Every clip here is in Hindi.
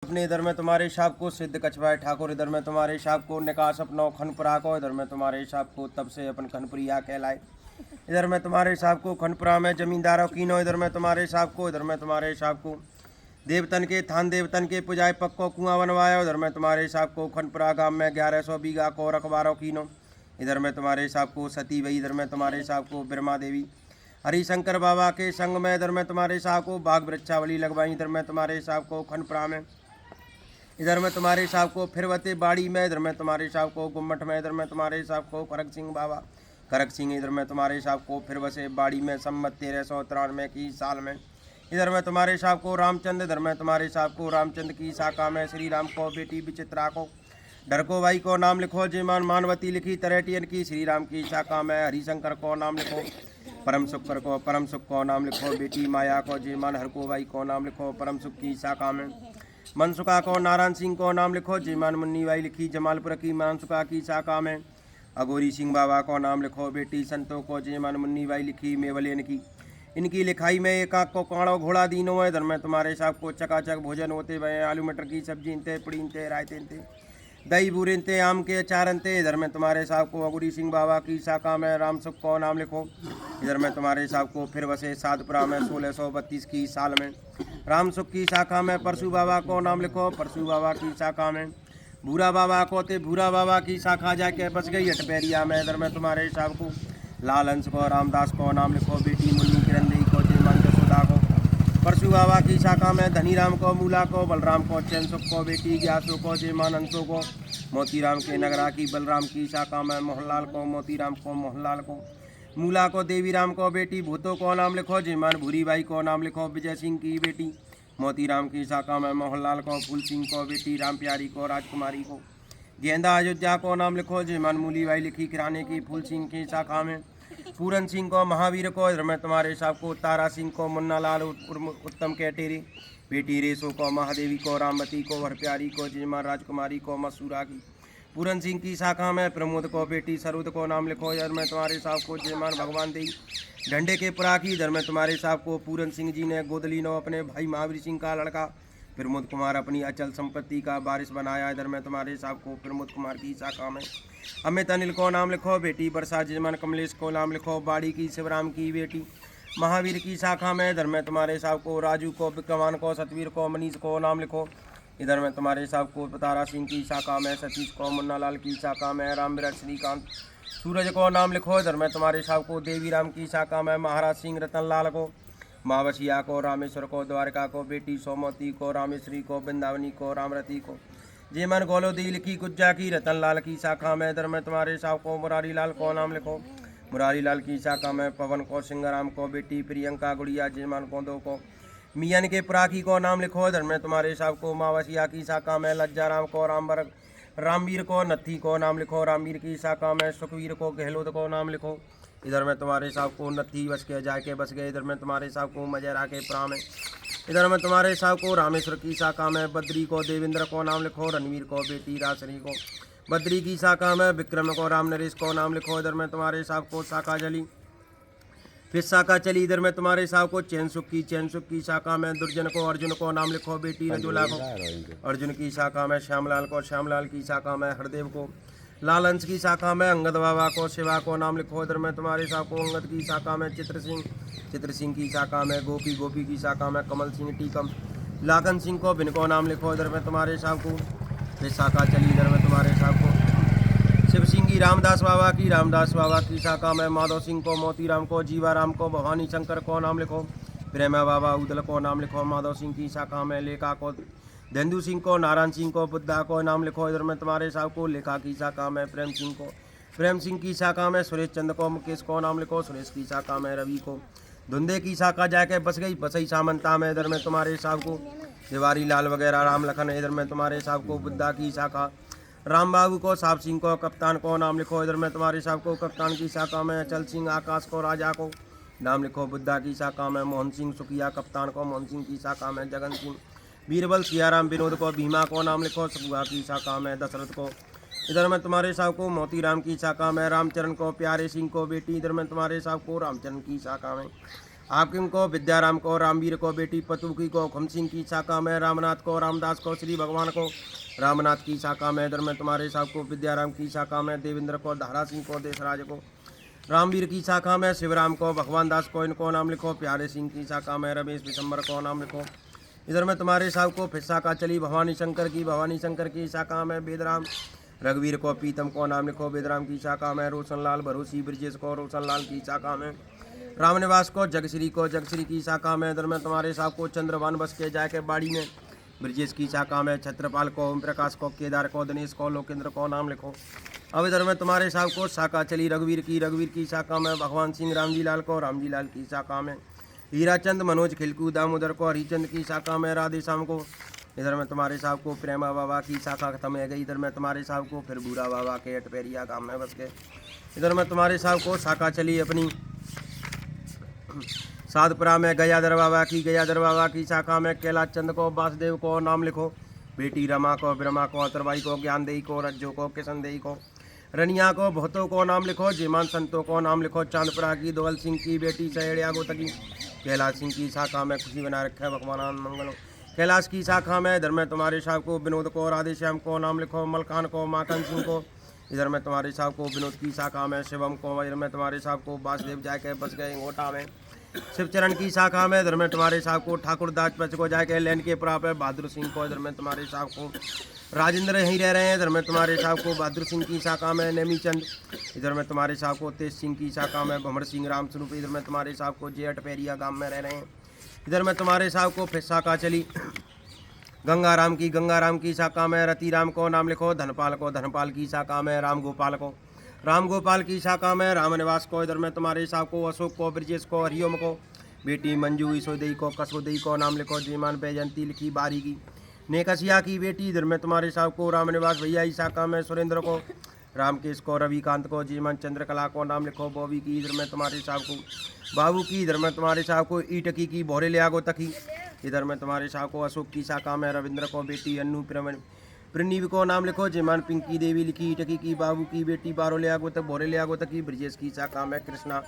अपने इधर में तुम्हारे हिसाब को सिद्ध कछवाए ठाकुर, इधर में तुम्हारे हिसाब को निकास अपनो खनपुरा को, इधर में तुम्हारे हिसाब को तब से अपन खनपुरिया कहलाए। इधर में तुम्हारे हिसाब को खनपुरा में जमींदारों कीनो, इधर में तुम्हारे हिसाब को, इधर में तुम्हारे हिसाब को देवतन के थान देवतन के पुजाए पक्को कुआं बनवाया। उधर में तुम्हारे हिसाब को खनपुरा गांव में 1100 बीघा को रखबारों कीनो। इधर में तुम्हारे हिसाब को सती वही, इधर में तुम्हारे हिसाब को ब्रह्मा देवी हरिशंकर बाबा के संग में, इधर में तुम्हारे हिसाब को बाग वृक्षावली लगवाई। इधर में तुम्हारे हिसाब को खनपुरा में, इधर में तुम्हारे हिसाब को फिरवते बाड़ी में, इधर में तुम्हारे हिसाब को गुम्मट में, इधर में तुम्हारे हिसाब को खरक सिंह बाबा खरक सिंह, इधर में तुम्हारे हिसाब को फिरवसे बाड़ी में सम्मत 1393 की साल में। इधर में तुम्हारे हिसाब को रामचंद्र, इधर में तुम्हारे हिसाब को रामचंद्र की शाखा में श्री राम को बेटी विचित्रा को डरको भाई को नाम लिखो। जयमान मानवती लिखी तरेटियन की श्री राम की शाखा में। हरिशंकर को नाम लिखो। परम सुख को नाम लिखो बेटी माया को। जयमान हरको भाई को नाम लिखो परम सुख की शाखा में। मनसुखा को नारायण सिंह को नाम लिखो। जयमान मुन्नी बाई लिखी जमालपुर की मनसुखा की शाखा में। अगोरी सिंह बाबा को नाम लिखो बेटी संतों को। जयमान मुन्नी बाई लिखी मेवलेन की। इनकी लिखाई में एक आग को काड़ो घोड़ा दीनो है। इधर में तुम्हारे हिसाब को चकाचक भोजन होते भये। आलू मटर की सब्जी इनते पड़ीनते रायते दही बूरेनते आम के अचारनते। इधर में तुम्हारे हिसाब को अगोरी सिंह बाबा की शाखा में राम सुख को नाम लिखो। इधर में तुम्हारे हिसाब को फिर वसे सातपुरा में 1632 की साल में। राम सुख की शाखा में परशु बाबा को नाम लिखो। परशु बाबा की शाखा में भूरा बाबा को ते भूरा बाबा की शाखा जाके बस गई अटपेरिया में। इधर में तुम्हारे हिसाब को लाल हंस को रामदास को नाम लिखो बेटी मुन्नी किरण देई को। जयमान जसोदा को परशु बाबा की शाखा में। धनीराम को मूला को बलराम को चैन सुख को बेटी ग्यासो को। जयमान हंसो को मोतीराम के नगरा की। बलराम की शाखा में मोहनलाल को। मोतीराम को मोहनलाल को। मूला को देवीराम को बेटी भूतो को नाम लिखो। जयमान भूरी बाई को नाम लिखो विजय सिंह की बेटी। मोतीराम की शाखा में मोहनलाल को। फूल सिंह को बेटी राम प्यारी को। राजकुमारी को गेंदा अयोध्या को नाम लिखो। जयमान मूली बाई लिखी किराने की। फूल सिंह की शाखा में पूरन सिंह को महावीर को। इधर में तुम्हारे हिसाब को तारा सिंह को। मुन्ना लाल उत्तम कैटेरी बेटी रेसो को। महादेवी को रामवती को। हरप्यारी को। जयमान राजकुमारी को मसूरा की। पूरन सिंह की शाखा में प्रमोद को बेटी सरुद को नाम लिखो। इधर में तुम्हारे हिसाब को जयमान भगवान देवी डंडे के पुराखी। इधर में तुम्हारे हिसाब को पूरन सिंह जी ने गोदली नो अपने भाई महावीर सिंह का लड़का प्रमोद कुमार अपनी अचल संपत्ति का वारिस बनाया। इधर में तुम्हारे हिसाब को प्रमोद कुमार की शाखा में अमित अनिल को नाम लिखो बेटी वर्षा। जयमान कमलेश को नाम लिखो बाड़ी की। शिवराम की बेटी महावीर की शाखा में। इधर में तुम्हारे हिसाब को राजू को विक्रमान को। सतवीर को मनीष को नाम लिखो। इधर में तुम्हारे हिसाब को तारा सिंह की शाखा में। सतीश को मुन्ना लाल की शाखा में। रामविराट श्रीकांत सूरज को नाम लिखो। इधर में तुम्हारे हिसाब को देवीराम की शाखा में महाराज सिंह रतन लाल को। मावसिया को रामेश्वर को। द्वारका को बेटी सोमवती को। रामेश्वरी को। वृंदावनी को। रामरती को। जयमान गोलोदी लिखी गुज्जा की। रतन लाल की शाखा में। इधर में तुम्हारे हिसाब को मुरारी लाल को नाम लिखो। मुरारी लाल की शाखा में पवन को। सिंगाराम को बेटी प्रियंका गुड़िया। जयमान गोंदो को मियान के पुराखी को नाम लिखो। इधर में तुम्हारे हिसाब को मावसिया की शाखा में लज्जाराम को। रामवीर को। नत्थी को नाम लिखो। रामवीर की शाखा में सुखवीर को। गहलोत को नाम लिखो। इधर में तुम्हारे हिसाब को नत्थी बस के जाके बस गए। इधर में तुम्हारे हिसाब को मजेरा के प्रा में। इधर में तुम्हारे हिसाब को रामेश्वर की शाखा में बद्री को। देवेंद्र को नाम लिखो। रणवीर को बेटी रासरी को। बद्री की शाखा में विक्रम को। राम नरेश को नाम लिखो। इधर में तुम्हारे हिसाब को शाखा जली फिर शाखा चली। इधर में तुम्हारे हिसाब को चैन सुख की शाखा में दुर्जन को। अर्जुन को नाम लिखो बेटी रजोला को। अर्जुन की शाखा में श्यामलाल को। श्यामलाल की शाखा में हरदेव को। लाल अंश की शाखा में अंगद बाबा को। शिवा को नाम लिखो। इधर में तुम्हारे हिसाब को अंगद की शाखा में चित्र सिंह की शाखा में गोपी की शाखा में कमल सिंह टीकम। लाखन सिंह को बिन को नाम लिखो। इधर में तुम्हारे हिसाब को फिर शाखा चली। इधर में तुम्हारे हिसाब को शिव सिंह की। रामदास बाबा की शाखा में माधव सिंह को। मोतीराम को। जीवाराम को। भवानी शंकर को नाम लिखो। प्रेमा बाबा उदल को नाम लिखो। माधव सिंह की शाखा में लेखा को। धेंदू सिंह को। नारायण सिंह को। बुद्धा को नाम लिखो। इधर में तुम्हारे हिसाब को लेखा की शाखा में प्रेम सिंह को। प्रेम सिंह की शाखा में सुरेश चंद्र को। मुकेश को नाम लिखो। सुरेश की शाखा में रवि को। धुंधे की शाखा जाके बस गई बसई सामंता में। इधर में तुम्हारे हिसाब को तिवारी लाल वगैरह राम लखन। इधर में तुम्हारे हिसाब को बुद्धा की शाखा राम बाबू को। साहब सिंह को। कप्तान को नाम लिखो। इधर में तुम्हारे हिसाब को कप्तान की शाखा में अचल सिंह। आकाश को। राजा को नाम लिखो। बुद्धा की शाखा में मोहन सिंह सुखिया। कप्तान को। मोहन सिंह की शाखा में जगन सिंह। बीरबल सियाराम विनोद को। भीमा को नाम लिखो। सगुआ की शाखा में दशरथ को। इधर में तुम्हारे हिसाब को मोतीराम की शाखा में रामचरण को। प्यारे सिंह को बेटी। इधर में तुम्हारे हिसाब को रामचरण की शाखा में हाकिम को, विद्याराम को, रामवीर को, बेटी पतुकी को, खमसिंह की शाखा में रामनाथ को, रामदास को, श्री भगवान को, रामनाथ की शाखा में इधर में तुम्हारे साहब को, विद्याराम की शाखा में देवेंद्र को, धारा सिंह को, देशराज को, रामवीर की शाखा में शिवराम को, भगवान दास को, इनको नाम लिखो। प्यारे सिंह की शाखा में रमेश दिसंबर को नाम लिखो। इधर में तुम्हारे साहब को फिर शाखा चली भवानी शंकर की शाखा में वेदराम, रघुवीर को, पीतम को नाम लिखो। वेदराम की शाखा में रोशनलाल, भरोसी ब्रजेश को, रोशनलाल की शाखा में रामनिवास को, जगश्री की शाखा में इधर में तुम्हारे साहब को, चंद्रभान बस के जाके बाड़ी में ब्रजेश की शाखा में छत्रपाल को, ओम प्रकाश को, केदार को, दिनेश को, लोकेंद्र को नाम लिखो। अब इधर में तुम्हारे साहब को शाखा चली रघुवीर की शाखा में भगवान सिंह, रामजी लाल की शाखा में हीराचंद, मनोज, खिलकू, दामोदर को, हरिचंद की शाखा में राधे श्याम को। इधर में तुम्हारे साहब को प्रेमा बाबा की शाखा खत्म है गई। इधर में तुम्हारे साहब को फिर बूढ़ा बाबा के अटपेरिया गांव में बस गए। इधर में तुम्हारे साहब को शाखा चली अपनी साधपुरा में गयाधर बाबा की शाखा में कैलाश चंद को, वासुदेव को नाम लिखो। बेटी रमा को, ब्रह्मा को, अतरबाई को, ज्ञानदेही को, रज्जो को, किशनदेही को, रनिया को, भोतो को नाम लिखो। जीमान संतों को नाम लिखो। चांदपुरा की दोगल सिंह की बेटी सहेड़िया गोतकी, कैलाश सिंह की शाखा में खुशी बना रखा है भगवान आनंद मंगल। कैलाश की शाखा में इधर में तुम्हारे साहब को विनोद को, राधे श्याम को नाम लिखो। मलखान को, माखन सिंह को। इधर में तुम्हारे साहब को विनोद की शाखा में शिवम को। इधर में तुम्हारे साहब को वासुदेव जाके बस गए गोटा में। शिवचरण की शाखा में इधर में तुम्हारे साहब को ठाकुर दास पच को जाके लैंड के प्राप है बहादुर सिंह को। इधर में तुम्हारे साहब को राजेंद्र यहीं रह रहे हैं। इधर में तुम्हारे साहब को बहादुर सिंह की शाखा में नेमीचंद। इधर में तुम्हारे साहब को तेज सिंह की शाखा में भंवर सिंह रामस्वरूप। इधर में तुम्हारे साहब को जे अटपेरिया गांव में रह रहे हैं। इधर में तुम्हारे साहब को फिर शाखा चली गंगाराम की शाखा में रतिराम को नाम लिखो। धनपाल को, धनपाल की शाखा में रामगोपाल की शाखा में रामनिवास को। इधर में तुम्हारे साहब को अशोक को, ब्रजेश को, हरिओम को, बेटी मंजू ईसोदेई को, कसोदेई को नाम लिखो। जीमान बैजंती लिखी बारी की नेकसिया की बेटी। इधर में तुम्हारे साहब को रामनिवास भैया की शाखा में सुरेंद्र को, रामकेश को, रविकांत को, जीवन चंद्रकला को नाम लिखो। बॉबी की इधर में तुम्हारे साहब को बाबू की। इधर में तुम्हारे साहब को ईटकी की भोरे ले आगो तकी। इधर में तुम्हारे साहब को अशोक की शाखा में रविंद्र को, बेटी अन्नू प्रणीव को नाम लिखो। जीमान पिंकी देवी लिखी ईटकी की बाबू की बेटी बारो ले आगो तक भोरे ले आगो तकी। ब्रजेश की शाखा में कृष्णा।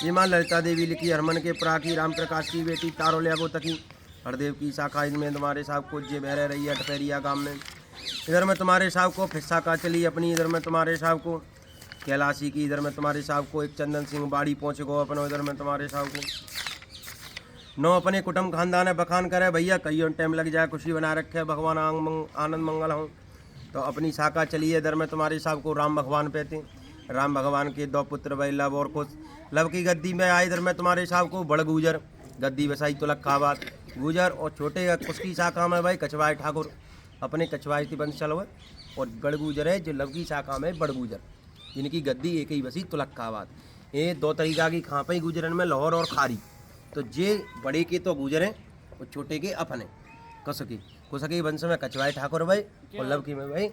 जीमान ललिता देवी लिखी हरमन के प्राकी राम प्रकाश की बेटी तारो ले आगो तकी। हरदेव की शाखा इनमें तुम्हारे साहब को जे बहरे रही है अटपेरिया गांव में। इधर में तुम्हारे साहब को फिर शाखा चली अपनी। इधर में तुम्हारे साहब को कैलाशी की। इधर में तुम्हारे साहब को एक चंदन सिंह बाड़ी पहुँचे गो अपनो। इधर में तुम्हारे साहब को नौ अपने कुटुंब खानदान है बखान करे भैया कई टाइम लग जाए खुशी बना रखे भगवान आनंद मंगल हों। तो अपनी शाखा चलिए। इधर में तुम्हारे साहब को राम भगवान पे थे। राम भगवान के दो पुत्र भाई लव और कुछ। लव की गद्दी में आए। इधर में तुम्हारे साहब को बड़ गुजर गद्दी बसाई तुलक्खाबाद गुजर। और छोटे कुछ की शाखा में भाई कछवाई ठाकुर अपने कछवाई थी बंश चलो। और बड़ गुजर है जो लव की शाखा में बड़ गुजर जिनकी गद्दी एक ही बसी तुलक्खाबाद। ये दो तरीका की खापई गुजरन में लाहौर और खारी। तो जे बड़े के तो गुजरे और छोटे के अपने कुसकी वंश में कछवाई ठाकुर भाई और लव की में भाई